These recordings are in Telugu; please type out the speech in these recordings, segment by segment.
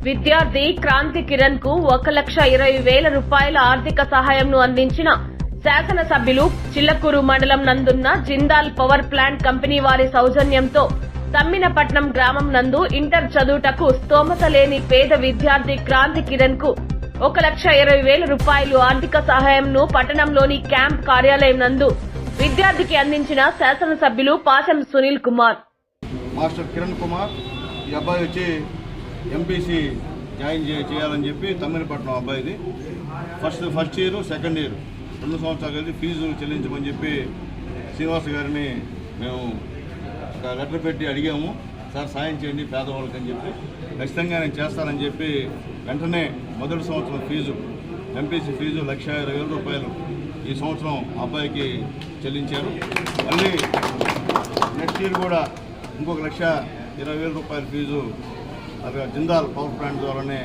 విద్యార్థి క్రాంతి కిరణ్ కు 1,20,000 రూపాయల ఆర్థిక సహాయంను అందించిన శాసనసభ్యులు చిల్లకూరు మండలం నందున్న జిందాల్ పవర్ ప్లాంట్ కంపెనీ వారి సౌజన్యంతో తమ్మినపట్నం గ్రామం నందు ఇంటర్ చదువుటకు స్తోమత లేని పేద విద్యార్థి క్రాంతి కిరణ్ కు 1,20,000 రూపాయలు ఆర్థిక సహాయంను పట్టణంలోని క్యాంప్ కార్యాలయం నందు విద్యార్థికి అందించిన శాసనసభ్యులు పాశం సునీల్ కుమార్. మాస్టర్ కిరణ్ కుమార్ ఈ అబ్బాయి వచ్చి ఎంపీసీ జాయిన్ చేయాలని చెప్పి తమ్మినపట్నం అబ్బాయిది ఫస్ట్ ఇయర్ సెకండ్ ఇయర్ 2 సంవత్సరాలు కలిసి ఫీజు చెల్లించమని చెప్పి శ్రీనివాస్ గారిని మేము ఒక లెటర్ పెట్టి అడిగాము. సార్ సాయం చేయండి పేదవాళ్ళకి అని చెప్పి ఖచ్చితంగా నేను చేస్తానని చెప్పి వెంటనే మొదటి సంవత్సరం ఫీజు ఎంపీసీ ఫీజు 1,20,000 రూపాయలు ఈ సంవత్సరం అబ్బాయికి చెల్లించారు. మళ్ళీ నెక్స్ట్ ఇయర్ కూడా ఇంకొక 1,20,000 రూపాయల ఫీజు అది జిందాల్ పవర్ ప్లాంట్ ద్వారానే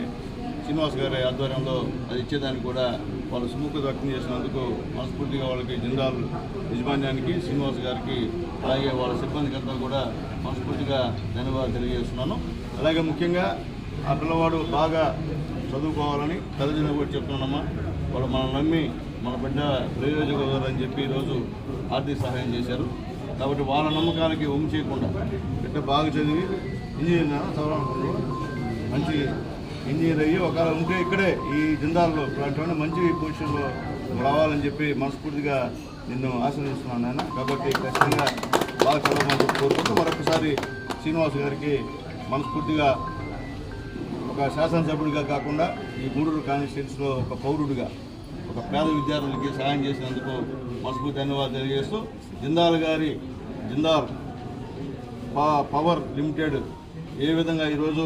శ్రీనివాస్ గారి ఆధ్వర్యంలో అది ఇచ్చేదానికి కూడా వాళ్ళు సుముఖత వ్యక్తం చేసినందుకు మనస్ఫూర్తిగా వాళ్ళకి జిందాల్ యజమాన్యానికి శ్రీనివాస్ గారికి అలాగే వాళ్ళ సిబ్బందికి అంతా కూడా మనస్ఫూర్తిగా ధన్యవాదాలు తెలియజేస్తున్నాను. అలాగే ముఖ్యంగా ఆ పిల్లవాడు బాగా చదువుకోవాలని తల్లిదండ్రులు కూడా చెప్తున్నానమ్మా. వాళ్ళు మనం నమ్మి మన బిడ్డ ప్రయోజకం చెప్పి ఈరోజు ఆర్థిక సహాయం చేశారు. కాబట్టి వాళ్ళ నమ్మకాలకి ఒమ్ము చేయకుండా బిడ్డ బాగా చదివి ఇంజనీర్ చదవాలనుకున్నాడు, మంచి ఇంజనీర్ అయ్యి ఒకవేళ ఉంటే ఇక్కడే ఈ జిందాల్లో అటువంటి మంచి పొజిషన్లో రావాలని చెప్పి మనస్ఫూర్తిగా నిన్ను ఆశీర్వదిస్తున్నాను నాయన. కాబట్టి ఖచ్చితంగా బాగా చదవమని కోరుకుంటూ మరొకసారి శ్రీనివాస్ గారికి మనస్ఫూర్తిగా ఒక శాసనసభ్యుడిగా కాకుండా ఈ గూడూరు కాన్స్టిట్యున్సీలో ఒక పౌరుడిగా ఒక పేద విద్యార్థులకి సహాయం చేసినందుకు మనస్ఫూర్తి ధన్యవాదాలు తెలియజేస్తూ జిందాల్ పవర్ లిమిటెడ్ ఏ విధంగా ఈరోజు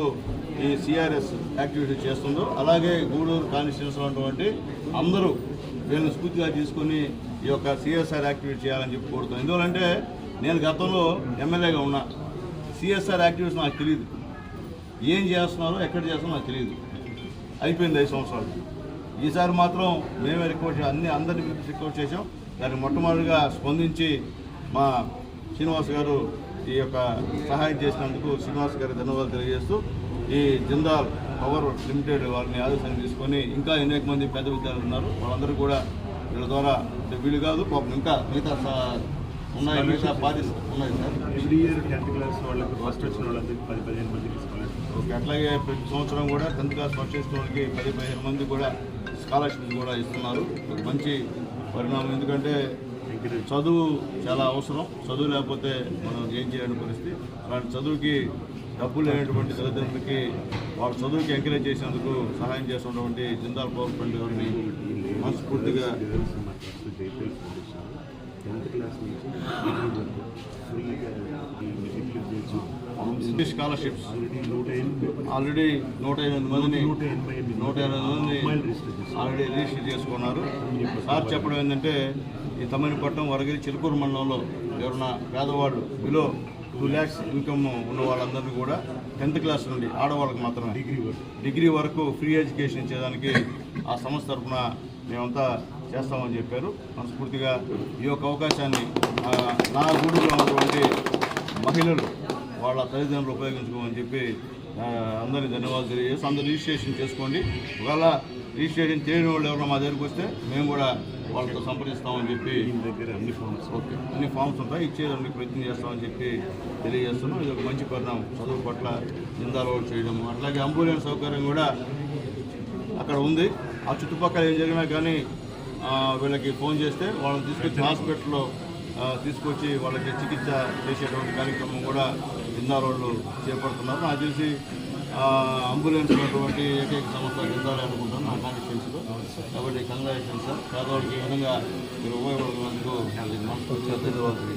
ఈ సిఆర్ఎస్ యాక్టివిటీ చేస్తుందో అలాగే గూడూరు కాన్స్టిట్యున్సీలో ఉన్నటువంటి అందరూ వీళ్ళని స్ఫూర్తిగా తీసుకొని ఈ యొక్క సిఎస్ఆర్ యాక్టివిటీ చేయాలని చెప్పి కోరుతాను. ఎందుకంటే నేను గతంలో ఎమ్మెల్యేగా ఉన్నా, సిఎస్ఆర్ యాక్టివిటీస్ నాకు తెలియదు, ఏం చేస్తున్నారో ఎక్కడ చేస్తున్నారో నాకు తెలియదు. అయిపోయింది 5 సంవత్సరాలు. ఈసారి మాత్రం మేమే అందరినీ రిక్వెస్ట్ చేసాం. దాన్ని మొట్టమొదటిగా స్పందించి మా శ్రీనివాస్ గారు ఈ యొక్క సహాయం చేసినందుకు శ్రీనివాస్ గారికి ధన్యవాదాలు తెలియజేస్తూ ఈ జిందాల్ పవర్ లిమిటెడ్ వారిని ఆదేశాన్ని తీసుకొని ఇంకా అనేక మంది పేద విద్యార్థులు ఉన్నారు, వాళ్ళందరూ కూడా వీళ్ళ ద్వారా వీళ్ళు కాదు పాపం ఇంకా మిగతా ఉన్నాయి, మిగతా పార్టీస్ ఉన్నాయి sir. Every year 10th class వాళ్ళకి ఫస్ట్ వచ్చిన వాళ్ళకి 10-15 మంది తీసుకోవాలి. ఓకే, అట్లాగే ప్రతి సంవత్సరం కూడా 10th క్లాస్ ఫస్ట్ వచ్చిన వాళ్ళకి 10-15 మంది కూడా స్కాలర్షిప్స్ కూడా ఇస్తున్నారు. మంచి పరిణామం. ఎందుకంటే చదువు చాలా అవసరం, చదువు లేకపోతే మనం ఏం చేయని పరిస్థితి. అలాంటి చదువుకి డబ్బులు లేనటువంటి తల్లిదండ్రులకి వాళ్ళ చదువుకి ఎంకరేజ్ చేసేందుకు సహాయం చేస్తున్నటువంటి జిందాల్ పవర్ ప్లాంట్ గారిని మనస్ఫూర్తిగా స్కాలర్షిప్స్ ఆల్రెడీ 180 మందిని ఆల్రెడీ రిజిస్టర్ చేసుకున్నారు. సార్ చెప్పడం ఏంటంటే ఈ తమ్మినపట్నం వరగిరి చిలుకూరు మండలంలో ఎవరన్నా పేదవాళ్ళు బిలో 2 lakhs ఇన్కమ్ ఉన్న వాళ్ళందరినీ కూడా 10th క్లాస్ నుండి ఆడవాళ్ళకి మాత్రమే డిగ్రీ వరకు ఫ్రీ ఎడ్యుకేషన్ ఇచ్చేదానికి ఆ సంస్థ తరఫున మేమంతా చేస్తామని చెప్పారు. మనస్ఫూర్తిగా ఈ యొక్క అవకాశాన్ని నా గూడూరులో ఉన్నటువంటి మహిళలు వాళ్ళ తల్లిదండ్రులు ఉపయోగించుకోమని చెప్పి అందరినీ ధన్యవాదాలు తెలియజేసి అందరూ రిజిస్ట్రేషన్ చేసుకోండి. ఒకవేళ రిజిస్ట్రేషన్ చేయని వాళ్ళు ఎవరైనా మా దగ్గరికి వస్తే మేము కూడా వాళ్ళతో సంప్రదిస్తామని చెప్పి దగ్గర అన్ని ఫామ్స్ ఉంటాయి, ఇచ్చేదానికి ప్రయత్నం చేస్తామని చెప్పి తెలియజేస్తున్నాం. ఇది ఒక మంచి పరిణామం చదువు పట్ల జిందాల్ చేయడం. అట్లాగే అంబులెన్స్ సౌకర్యం కూడా అక్కడ ఉంది. ఆ చుట్టుపక్కల ఏం జరిగినా కానీ వీళ్ళకి ఫోన్ చేస్తే వాళ్ళని తీసుకొచ్చి హాస్పిటల్లో తీసుకొచ్చి వాళ్ళకి చికిత్స చేసేటువంటి కార్యక్రమం కూడా జిందాల్ వాళ్ళు చేపడుతున్నారు. నాకు తెలిసి అంబులెన్స్ ఉన్నటువంటి ఏకైక సంస్థ జిందాల్ అనుకుంటాను నా కాన్స్టిట్యున్సీలో. కాబట్టి కంగ్రాచులేషన్స్ సార్. పేదవాళ్ళకి ఈ విధంగా మీరు ఉపయోగపడుతున్నందుకు మనస్ఫూర్తిగా ధన్యవాదాలు.